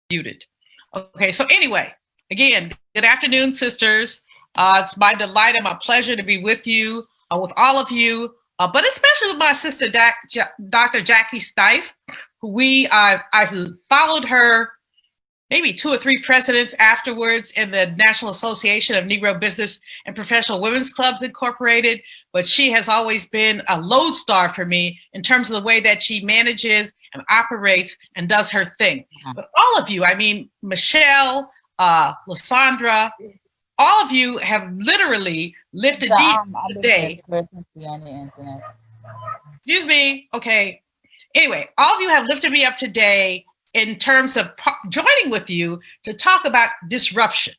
Muted. Okay, so anyway, again, good afternoon, sisters. It's my delight and my pleasure to be with you, with all of you, but especially with my sister, Dr. Jackie Stife, who I've followed her maybe 2 or 3 presidents afterwards in the National Association of Negro Business and Professional Women's Clubs Incorporated. But she has always been a lodestar for me in terms of the way that she manages and operates and does her thing. But all of you, I mean, Michelle, Lysandra, all of you have literally lifted me up today. Excuse me. Okay. Anyway, all of you have lifted me up today in terms of joining with you to talk about disruption.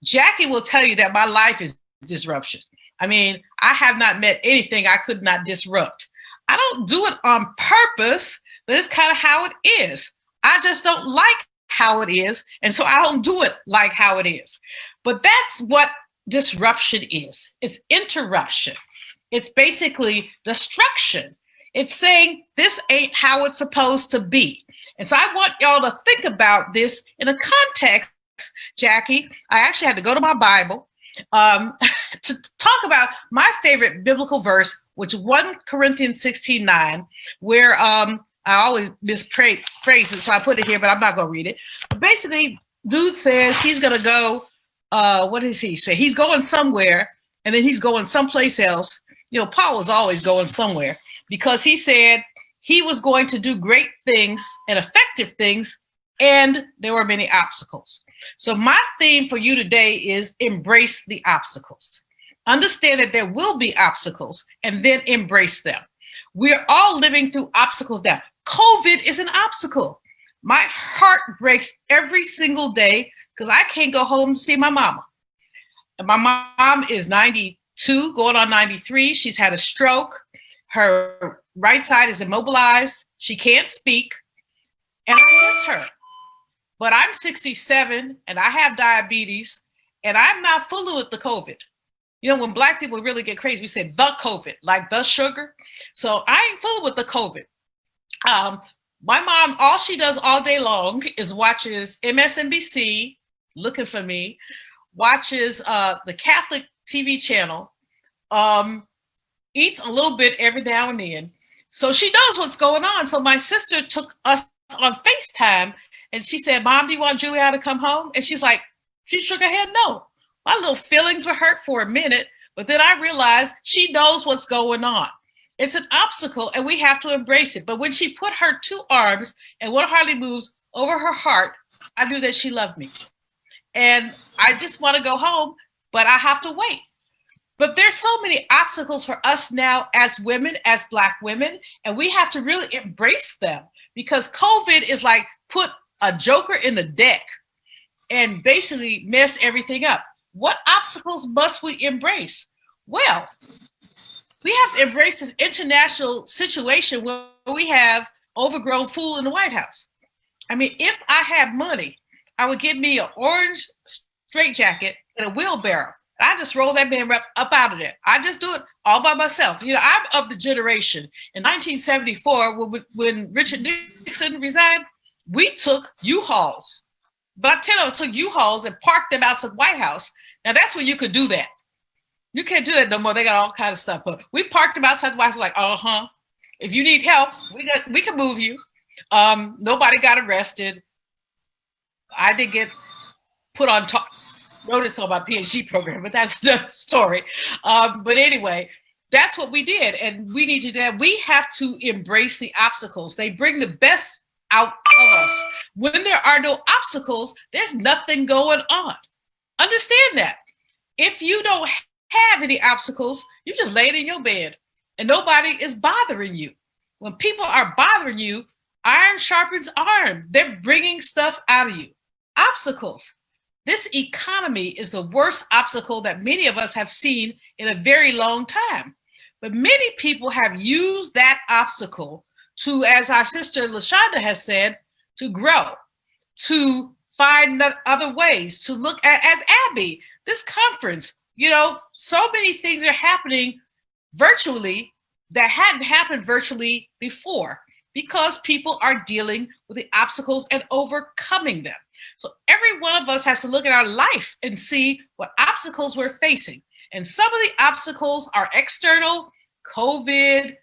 Jackie will tell you that my life is disruption. I mean, I have not met anything I could not disrupt. I don't do it on purpose, but it's kind of how it is. I just don't like how it is, and so I don't do it like how it is. But that's what disruption is. It's interruption. It's basically destruction. It's saying this ain't how it's supposed to be. And so I want y'all to think about this in a context, Jackie. I actually had to go to my Bible to talk about my favorite biblical verse, which is 1 Corinthians 16:9, where I always misphrase it, so I put it here, but I'm not going to read it. But basically, dude says he's going to go, what does he say? He's going somewhere, and then he's going someplace else. You know, Paul was always going somewhere because he said he was going to do great things and effective things, and there were many obstacles. So my theme for you today is embrace the obstacles. Understand that there will be obstacles and then embrace them. We're all living through obstacles now. COVID is an obstacle. My heart breaks every single day because I can't go home to see my mama. And my mom is 92, going on 93. She's had a stroke. Her right side is immobilized. She can't speak. And I miss her. But I'm 67 and I have diabetes and I'm not fooling with the COVID. You know, when Black people really get crazy, we say the COVID, like the sugar. So I ain't fooling with the COVID. My mom, all she does all day long is watches MSNBC, looking for me, watches the Catholic TV channel, eats a little bit every now and then. So she knows what's going on. So my sister took us on FaceTime and she said, Mom, do you want Julianne to come home? And she's like, she shook her head, no. My little feelings were hurt for a minute, but then I realized she knows what's going on. It's an obstacle and we have to embrace it. But when she put her 2 arms and one hardly moves over her heart, I knew that she loved me. And I just want to go home, but I have to wait. But there's so many obstacles for us now as women, as Black women, and we have to really embrace them because COVID is like put a joker in the deck and basically mess everything up. What obstacles must we embrace? Well, we have to embrace this international situation where we have overgrown fool in the White House. I mean, if I had money, I would get me an orange straitjacket and a wheelbarrow. I just roll that man up out of there. I just do it all by myself. You know, I'm of the generation. In 1974, when Richard Nixon resigned, we took U-Hauls. About 10 of us took U-Hauls and parked them outside the White House. Now, that's when you could do that. You can't do that no more. They got all kinds of stuff. But we parked them outside the White House like, if you need help, we can move you. Nobody got arrested. I did get put on notice on my PhD program, but that's another story. But anyway, that's what we did. And we need to do that. We have to embrace the obstacles. They bring the best out of us. When there are no obstacles, there's nothing going on. Understand that. If you don't have any obstacles, you just lay it in your bed and nobody is bothering you. When people are bothering you, iron sharpens iron. They're bringing stuff out of you. Obstacles. This economy is the worst obstacle that many of us have seen in a very long time. But many people have used that obstacle to, as our sister LaShonda has said, to grow, to find other ways, to look at, as Abby, this conference, you know, so many things are happening virtually that hadn't happened virtually before because people are dealing with the obstacles and overcoming them. So every one of us has to look at our life and see what obstacles we're facing. And some of the obstacles are external, COVID,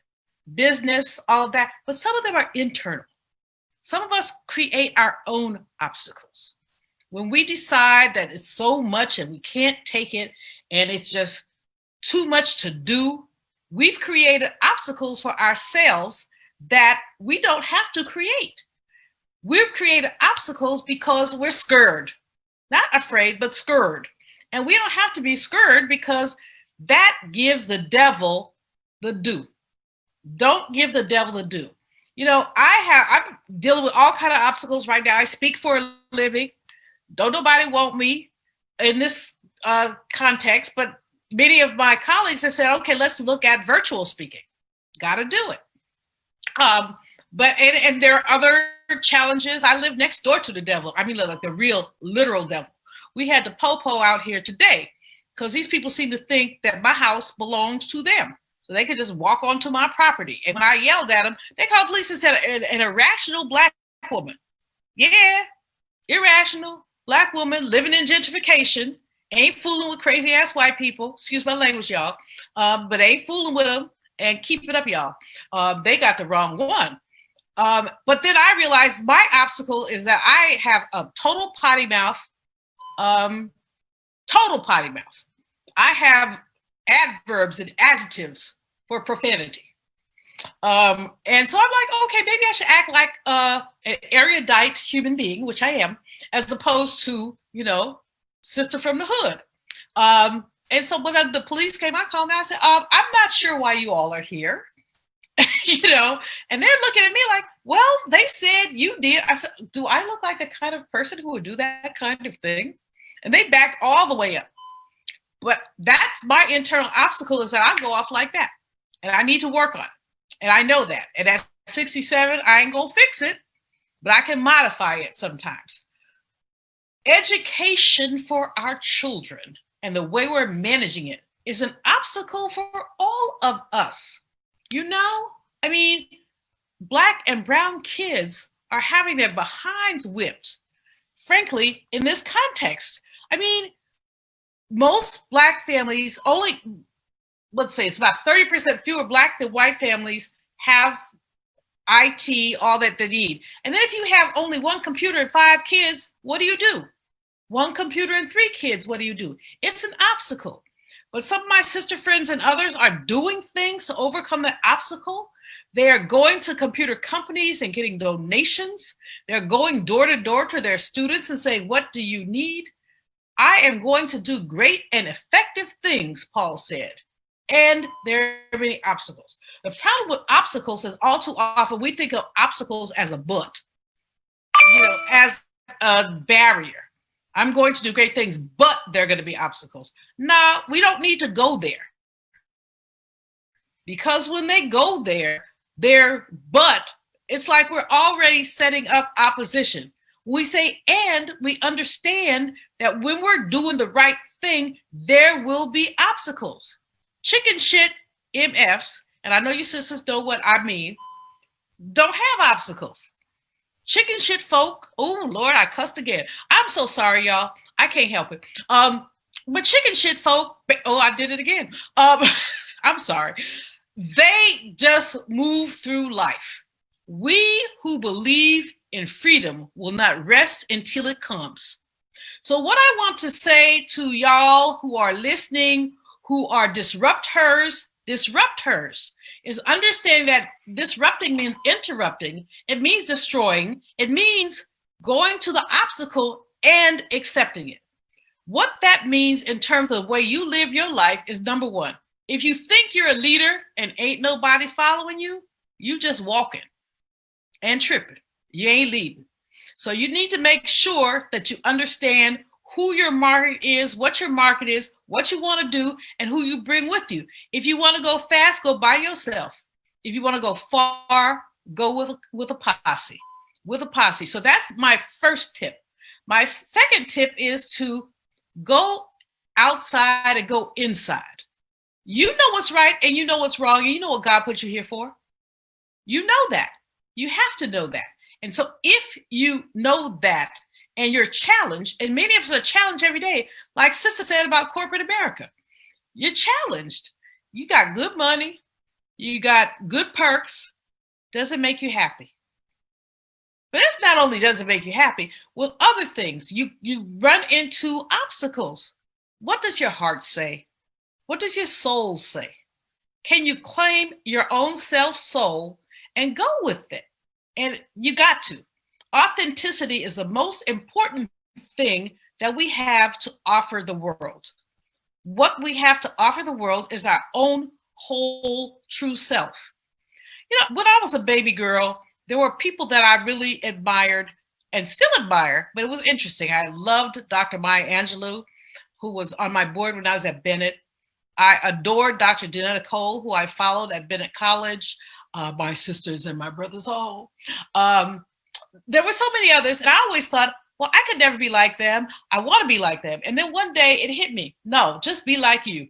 business, all of that, but some of them are internal. Some of us create our own obstacles. When we decide that it's so much and we can't take it and it's just too much to do, we've created obstacles for ourselves that we don't have to create. We've created obstacles because we're scared, not afraid, but scared. And we don't have to be scared because that gives the devil the due. Don't give the devil the due. You know, I'm dealing with all kinds of obstacles right now. I speak for a living. Don't nobody want me in this context, but many of my colleagues have said, okay, let's look at virtual speaking. Got to do it. But there are other challenges. I live next door to the devil. I mean, like the real, literal devil. We had the popo out here today because these people seem to think that my house belongs to them. So they could just walk onto my property. And when I yelled at them, they called police and said an irrational black woman. Yeah, irrational black woman living in gentrification. Ain't fooling with crazy ass white people. Excuse my language, y'all. But ain't fooling with them. And keep it up, y'all. They got the wrong one. But then I realized my obstacle is that I have a total potty mouth. Total potty mouth. I have adverbs and adjectives for profanity. And so I'm like, okay, maybe I should act like an erudite human being, which I am, as opposed to, you know, sister from the hood. And so when the police came, I called and I said, I'm not sure why you all are here. You know, and they're looking at me like, well, they said you did. I said, do I look like the kind of person who would do that kind of thing? And they backed all the way up. But that's my internal obstacle, is that I go off like that. And I need to work on it. And I know that. And at 67, I ain't gonna fix it, but I can modify it sometimes. Education for our children and the way we're managing it is an obstacle for all of us. You know, I mean, Black and brown kids are having their behinds whipped. Frankly, in this context, I mean, most Black families only, let's say it's about 30% fewer Black than white families have IT, all that they need. And then if you have only one computer and 5 kids, what do you do? One computer and 3 kids, what do you do? It's an obstacle. But some of my sister friends and others are doing things to overcome that obstacle. They are going to computer companies and getting donations. They're going door to door to their students and saying, what do you need? I am going to do great and effective things, Paul said. And there are many obstacles. The problem with obstacles is all too often we think of obstacles as a but, you know, as a barrier. I'm going to do great things, but there are going to be obstacles. No, we don't need to go there. Because when they go there, but it's like we're already setting up opposition. We say, and we understand that when we're doing the right thing, there will be obstacles. Chicken shit MFs, and I know you sisters know what I mean, don't have obstacles. Chicken shit folk, oh Lord, I cussed again. I'm so sorry, y'all. I can't help it. But chicken shit folk, oh, I did it again. I'm sorry. They just move through life. We who believe in freedom will not rest until it comes. So what I want to say to y'all who are listening, who are DisruptHERs, DisruptHERs, is understanding that disrupting means interrupting. It means destroying. It means going to the obstacle and accepting it. What that means in terms of the way you live your life is, number one, if you think you're a leader and ain't nobody following you, you just walking and tripping. You ain't leading. So you need to make sure that you understand who your market is, what you want to do, and who you bring with you. If you want to go fast, go by yourself. If you want to go far, go with a posse. With a posse. So that's my first tip. My second tip is to go outside and go inside. You know what's right and you know what's wrong, and you know what God put you here for. You know that. You have to know that. And so if you know that and you're challenged, and many of us are challenged every day, like Sister said about corporate America. You're challenged. You got good money, you got good perks. Does it make you happy? But it's not only does it make you happy, with other things, you run into obstacles. What does your heart say? What does your soul say? Can you claim your own soul and go with it? And you got to. Authenticity is the most important thing that we have to offer the world. What we have to offer the world is our own whole true self. You know, when I was a baby girl, there were people that I really admired and still admire, but it was interesting. I loved Dr. Maya Angelou, who was on my board when I was at Bennett. I adored Dr. Janetta Cole, who I followed at Bennett College. My sisters and my brothers, there were so many others, and I always thought, well, I could never be like them. I want to be like them. And then one day it hit me. No, just be like you.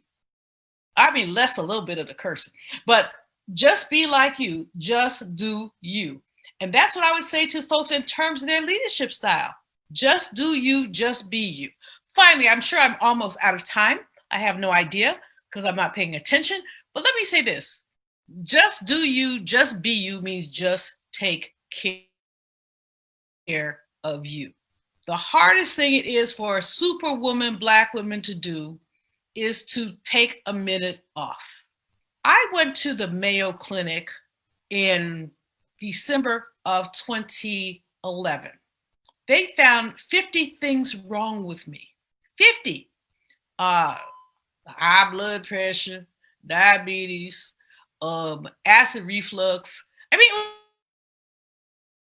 I mean, less a little bit of the cursing, but just be like you. Just do you. And that's what I would say to folks in terms of their leadership style. Just do you, just be you. Finally, I'm sure I'm almost out of time. I have no idea because I'm not paying attention. But let me say this. Just do you, just be you means just take care of you. The hardest thing it is for a superwoman, Black woman to do is to take a minute off. I went to the Mayo Clinic in December of 2011. They found 50 things wrong with me. 50. High blood pressure, diabetes, acid reflux. I mean,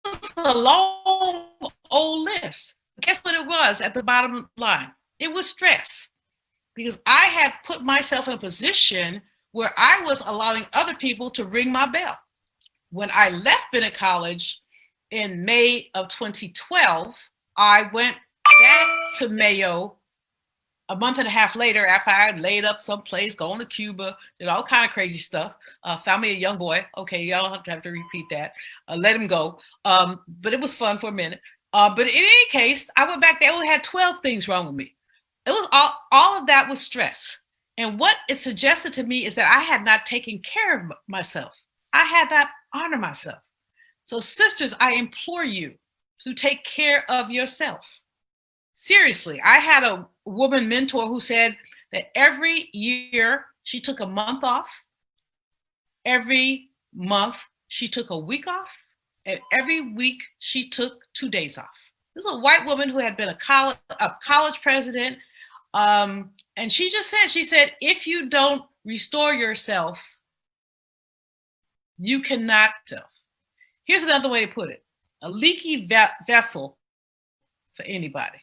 it was a long old list. Guess what it was at the bottom line? It was stress. Because I had put myself in a position where I was allowing other people to ring my bell. When I left Bennett College in May of 2012, I went back to Mayo a month and a half later after I had laid up someplace, going to Cuba, did all kind of crazy stuff. Found me a young boy. Okay, y'all have to repeat that. Let him go. But it was fun for a minute. But in any case, I went back. They only had 12 things wrong with me. It was all of that was stress. And what it suggested to me is that I had not taken care of myself. I had not honored myself. So sisters, I implore you to take care of yourself. Seriously, I had a woman mentor who said that every year she took a month off. Every month she took a week off. And every week she took 2 days off. This is a white woman who had been a college president. And she just said, if you don't restore yourself, you cannot tell. Here's another way to put it. A leaky vessel for anybody.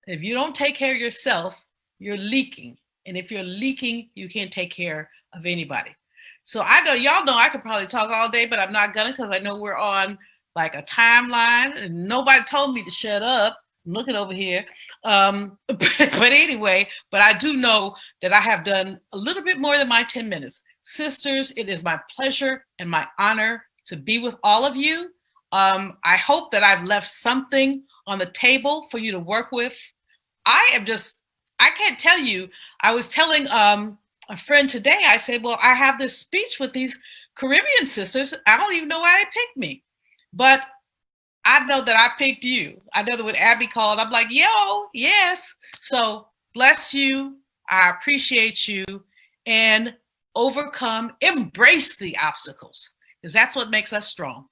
If you don't take care of yourself, you're leaking. And if you're leaking, you can't take care of anybody. So I know, y'all know I could probably talk all day, but I'm not gonna because I know we're on like a timeline and nobody told me to shut up. I'm looking over here. But anyway, but I do know that I have done a little bit more than my 10 minutes. Sisters, it is my pleasure and my honor to be with all of you. I hope that I've left something on the table for you to work with. I can't tell you, I was telling a friend today, I said, well, I have this speech with these Caribbean sisters. I don't even know why they picked me, but I know that I picked you. I know that when Abby called, I'm like, yo, yes. So bless you. I appreciate you, and embrace the obstacles, because that's what makes us strong.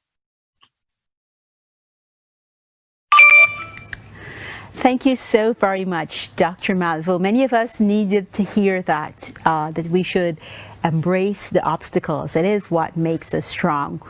Thank you so very much, Dr. Malveaux. Many of us needed to hear that we should embrace the obstacles. It is what makes us strong.